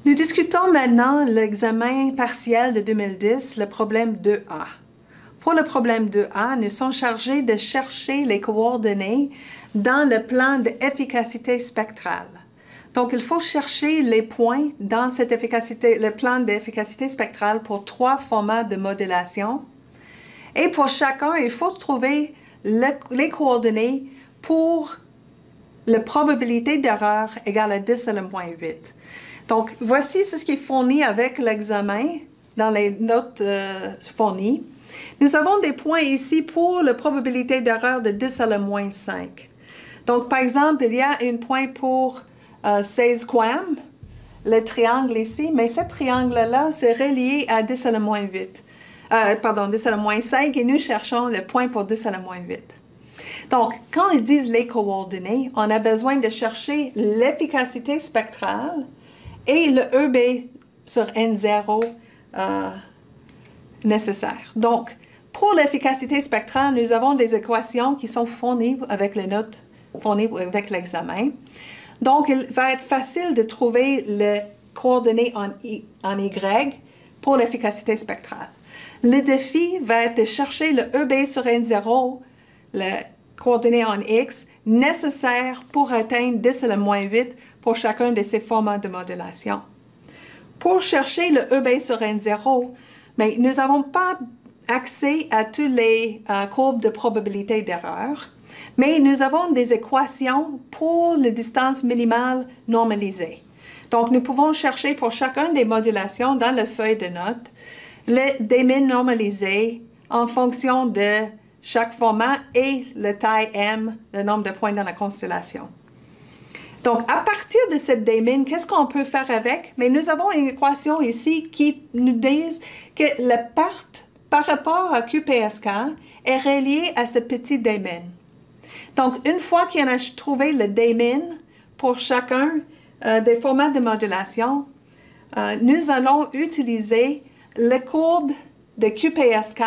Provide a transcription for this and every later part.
Nous discutons maintenant l'examen partiel de 2010, le problème 2A. Pour le problème 2A, nous sommes chargés de chercher les coordonnées dans le plan d'efficacité spectrale. Donc, il faut chercher les points dans le plan d'efficacité spectrale pour 3 formats de modélation. Et pour chacun, il faut trouver les coordonnées pour la probabilité d'erreur égale à 10 à la moins 8. Donc, voici ce qui est fourni avec l'examen dans les notes fournies. Nous avons des points ici pour la probabilité d'erreur de 10 à la moins 5. Donc, par exemple, il y a un point pour 16 QAM, le triangle ici, mais ce triangle-là, c'est relié à 10 à la moins 8. 10 à la moins 5, et nous cherchons le point pour 10 à la moins 8. Donc, quand ils disent les coordonnées, on a besoin de chercher l'efficacité spectrale et le EB sur N0 nécessaire. Donc, pour l'efficacité spectrale, nous avons des équations qui sont fournies avec les notes fournies avec l'examen. Donc, il va être facile de trouver les coordonnées en Y pour l'efficacité spectrale. Le défi va être de chercher le EB sur N0, les coordonnées en X, nécessaires pour atteindre 10 à la moins 8 pour chacun de ces formats de modulation. Pour chercher le EB sur N0, mais nous n'avons pas accès à toutes les courbes de probabilité d'erreur, mais nous avons des équations pour les distances minimales normalisées. Donc, nous pouvons chercher pour chacune des modulations dans la feuille de notes des min normalisés en fonction de chaque format et le taille M, le nombre de points dans la constellation. Donc, à partir de cette démin, qu'est-ce qu'on peut faire avec? Mais nous avons une équation ici qui nous dit que la perte par rapport à QPSK est reliée à ce petit démin. Donc, une fois qu'on a trouvé le démin pour chacun des formats de modulation, nous allons utiliser la courbe de QPSK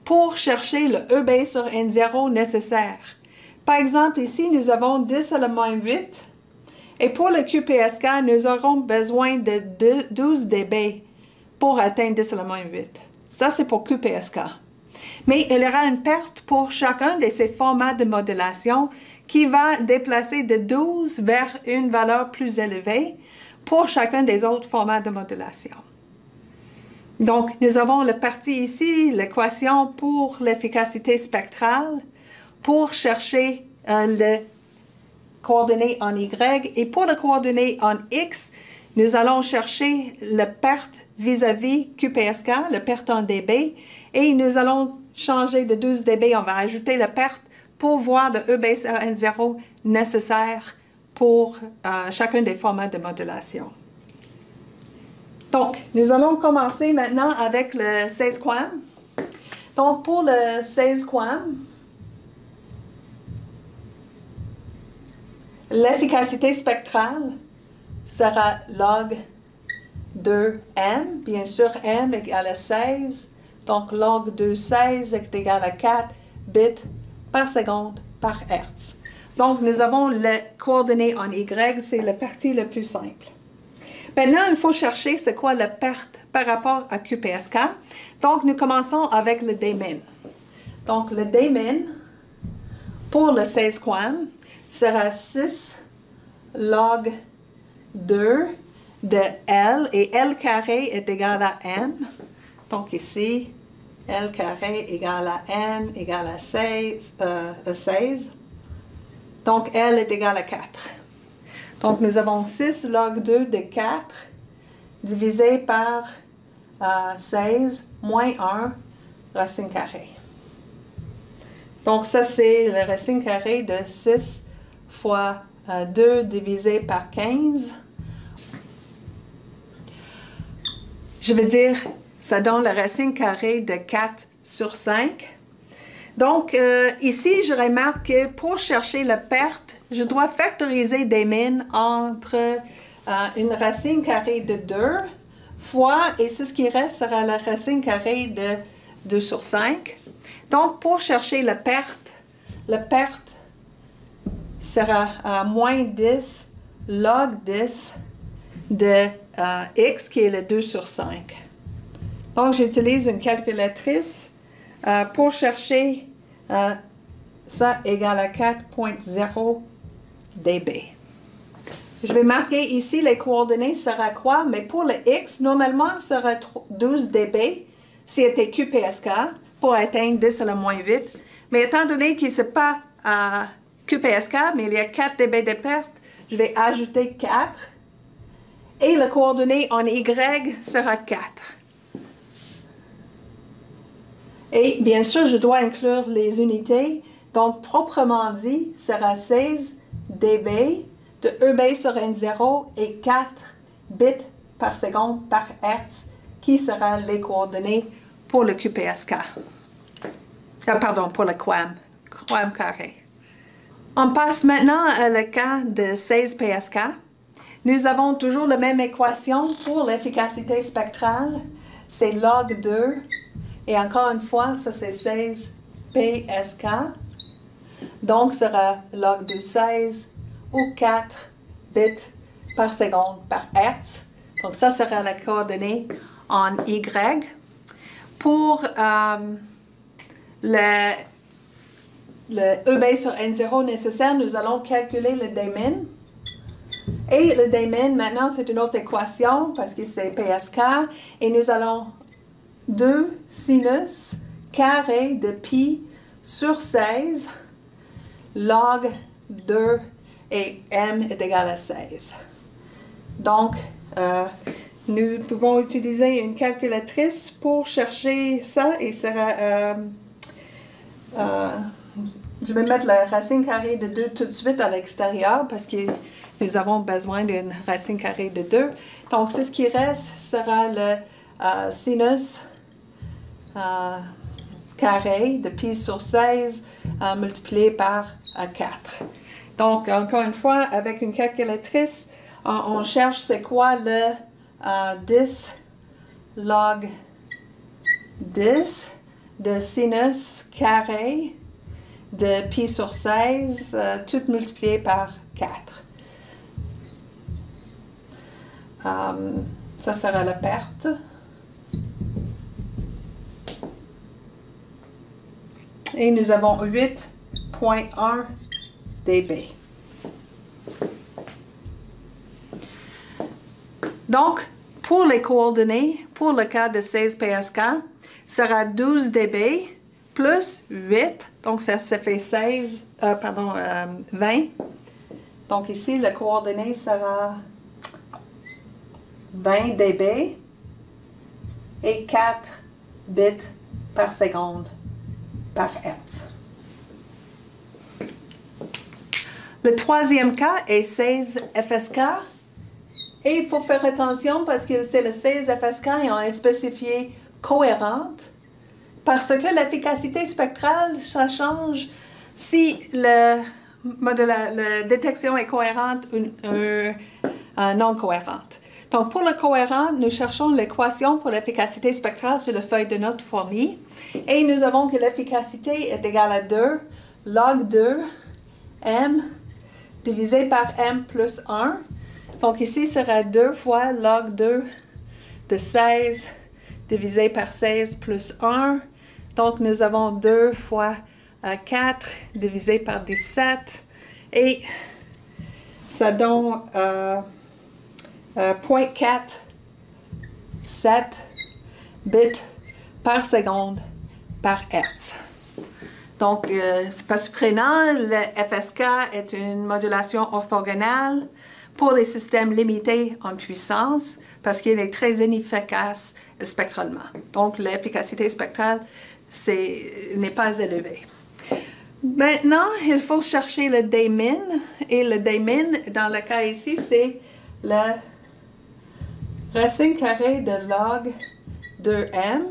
pour chercher le EB sur N0 nécessaire. Par exemple, ici, nous avons 10 à la moins 8. Et pour le QPSK, nous aurons besoin de 12 dB pour atteindre 10 à la moins 8. Ça, c'est pour QPSK. Mais il y aura une perte pour chacun de ces formats de modulation qui va déplacer de 12 vers une valeur plus élevée pour chacun des autres formats de modulation. Donc, nous avons la partie ici, l'équation pour l'efficacité spectrale, pour chercher les coordonnées en Y. Et pour les coordonnées en X, nous allons chercher la perte vis-à-vis QPSK, la perte en dB, et nous allons changer de 12 dB, on va ajouter la perte pour voir le EB sur N0 nécessaire pour chacun des formats de modulation. Donc, nous allons commencer maintenant avec le 16 QAM. Donc, pour le 16 QAM, l'efficacité spectrale sera log 2M. Bien sûr, M égale à 16. Donc, log 2, 16 est égal à 4 bits par seconde par Hertz. Donc, nous avons les coordonnées en Y, c'est la partie la plus simple. Maintenant, il faut chercher c'est quoi la perte par rapport à QPSK. Donc, nous commençons avec le démin. Donc, le démin pour le 16 QAM sera 6 log 2 de L, et L carré est égal à M. Donc, ici, L carré égale à M égale à 16. Donc, L est égal à 4. Donc, nous avons 6 log 2 de 4 divisé par 16 moins 1 racine carrée. Donc, ça, c'est le racine carrée de 6 fois 2 divisé par 15. Je veux dire, ça donne la racine carrée de 4 sur 5. Donc, ici, je remarque que pour chercher la perte, je dois factoriser des min entre une racine carrée de 2 fois, et ce qui reste sera la racine carrée de 2 sur 5. Donc, pour chercher la perte sera moins 10 log 10 de x qui est le 2 sur 5. Donc, j'utilise une calculatrice pour chercher ça égale à 4.0 dB. Je vais marquer ici les coordonnées sera quoi, mais pour le x, normalement, ça sera 12 dB si c'était QPSK pour atteindre 10 à la moins 8. Mais étant donné que ce n'est pas QPSK, mais il y a 4 dB de perte, je vais ajouter 4. Et la coordonnée en y sera 4. Et bien sûr, je dois inclure les unités. Donc, proprement dit, sera 16 dB de EB sur N0 et 4 bits par seconde par Hertz, qui sera les coordonnées pour le QPSK. Pardon, pour le QAM carré. On passe maintenant à le cas de 16 PSK. Nous avons toujours la même équation pour l'efficacité spectrale. C'est log 2. Et encore une fois, ça c'est 16 PSK. Donc, sera log de 16 ou 4 bits par seconde par Hertz. Donc, ça sera la coordonnée en Y. Pour le EB sur N0 nécessaire, nous allons calculer le Dmin. Et le Dmin, maintenant, c'est une autre équation parce que c'est PSK. Et nous allons 2 sinus carré de pi sur 16 log 2 et m est égal à 16. Donc, nous pouvons utiliser une calculatrice pour chercher ça et sera, je vais mettre la racine carrée de 2 tout de suite à l'extérieur parce que nous avons besoin d'une racine carrée de 2. Donc, ce qui reste sera le sinus carré de pi sur 16 multiplié par 4. Donc, encore une fois, avec une calculatrice, on cherche c'est quoi le 10 log 10 de sinus carré de pi sur 16, tout multiplié par 4. Ça sera la perte. Et nous avons 8.1 dB. Donc, pour les coordonnées, pour le cas de 16 PSK, sera 12 dB plus 8, donc ça fait 20. Donc ici, la coordonnée sera 20 dB et 4 bits par seconde par Hertz. Le troisième cas est 16 FSK. Et il faut faire attention parce que c'est le 16 FSK et on est spécifié cohérente. Parce que l'efficacité spectrale, ça change si la détection est cohérente ou non cohérente. Donc, pour le cohérent, nous cherchons l'équation pour l'efficacité spectrale sur la feuille de notes fournie. Et nous avons que l'efficacité est égale à 2 log 2 m divisé par m plus 1. Donc ici sera 2 fois log 2 de 16 divisé par 16 plus 1. Donc nous avons 2 fois 4 divisé par 17. Et ça donne 0.47 bits par seconde par Hertz. Donc, c'est pas surprenant, le FSK est une modulation orthogonale pour les systèmes limités en puissance parce qu'il est très inefficace spectralement. Donc, l'efficacité spectrale n'est pas élevée. Maintenant, il faut chercher le Dmin. Et le Dmin, dans le cas ici, c'est la racine carrée de log 2m.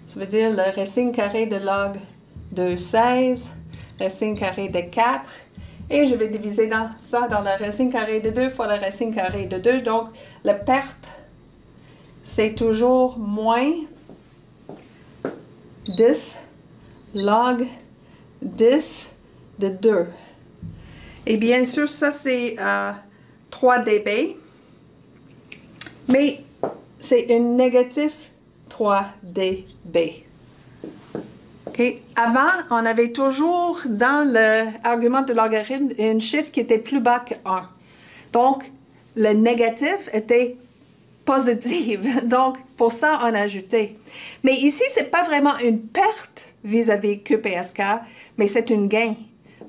Ça veut dire la racine carrée de log de 16, racine carrée de 4. Et je vais diviser ça dans la racine carrée de 2 fois la racine carrée de 2. Donc, la perte, c'est toujours moins 10 log 10 de 2. Et bien sûr, ça c'est 3 dB. Mais c'est un négatif 3 dB. Okay. Avant, on avait toujours dans l'argument de logarithme un chiffre qui était plus bas que 1. Donc, le négatif était positif. Donc, pour ça, on a ajouté. Mais ici, ce n'est pas vraiment une perte vis-à-vis QPSK, mais c'est un gain.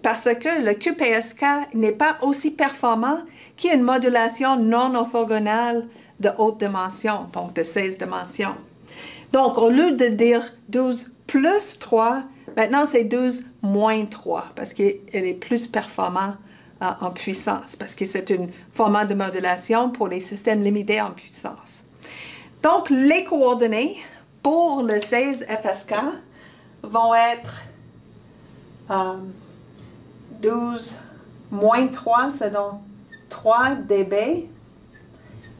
Parce que le QPSK n'est pas aussi performant qu'une modulation non orthogonale de haute dimension, donc de 16 dimensions. Donc, au lieu de dire 12 plus 3, maintenant c'est 12 moins 3, parce qu'elle est plus performante en puissance, parce que c'est un format de modulation pour les systèmes limités en puissance. Donc, les coordonnées pour le 16 FSK vont être 12 moins 3, c'est donc 3 dB,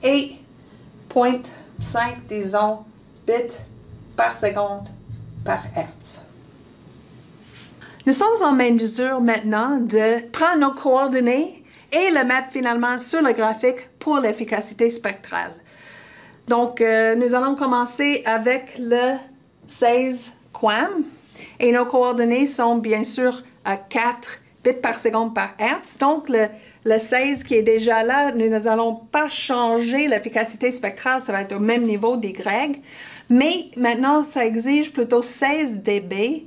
et 0.5, disons, bits par seconde par Hertz. Nous sommes en mesure maintenant de prendre nos coordonnées et les mettre finalement sur le graphique pour l'efficacité spectrale. Donc, nous allons commencer avec le 16 QAM et nos coordonnées sont bien sûr à 4 bits par seconde par Hertz. Donc, le 16 qui est déjà là, nous n'allons pas changer l'efficacité spectrale, ça va être au même niveau d'Y. Mais maintenant, ça exige plutôt 16 dB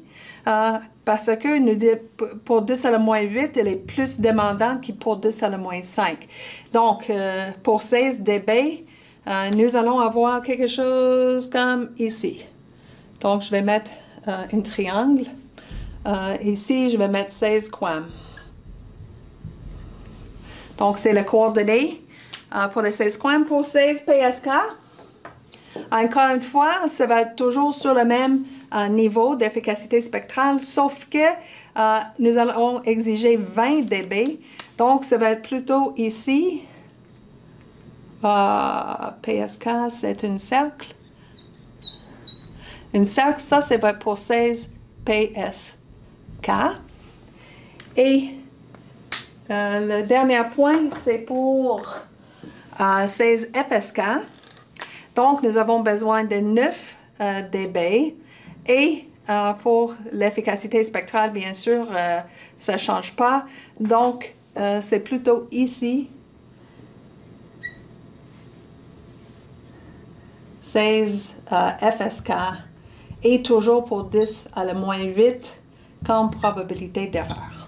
parce que pour 10 à la moins 8, elle est plus demandante que pour 10 à la moins 5. Donc, pour 16 dB, nous allons avoir quelque chose comme ici. Donc, je vais mettre un triangle. Ici, je vais mettre 16 QAM. Donc, c'est la coordonnée pour les 16 QAM. Pour 16 PSK, encore une fois, ça va être toujours sur le même niveau d'efficacité spectrale, sauf que nous allons exiger 20 dB. Donc, ça va être plutôt ici. PSK, c'est un cercle. Un cercle, ça, c'est pour 16 PSK. Et le dernier point, c'est pour 16 FSK. Donc, nous avons besoin de 9 dB. Et pour l'efficacité spectrale, bien sûr, ça ne change pas. Donc, c'est plutôt ici. 16 FSK. Et toujours pour 10 à la moins 8 comme probabilité d'erreur.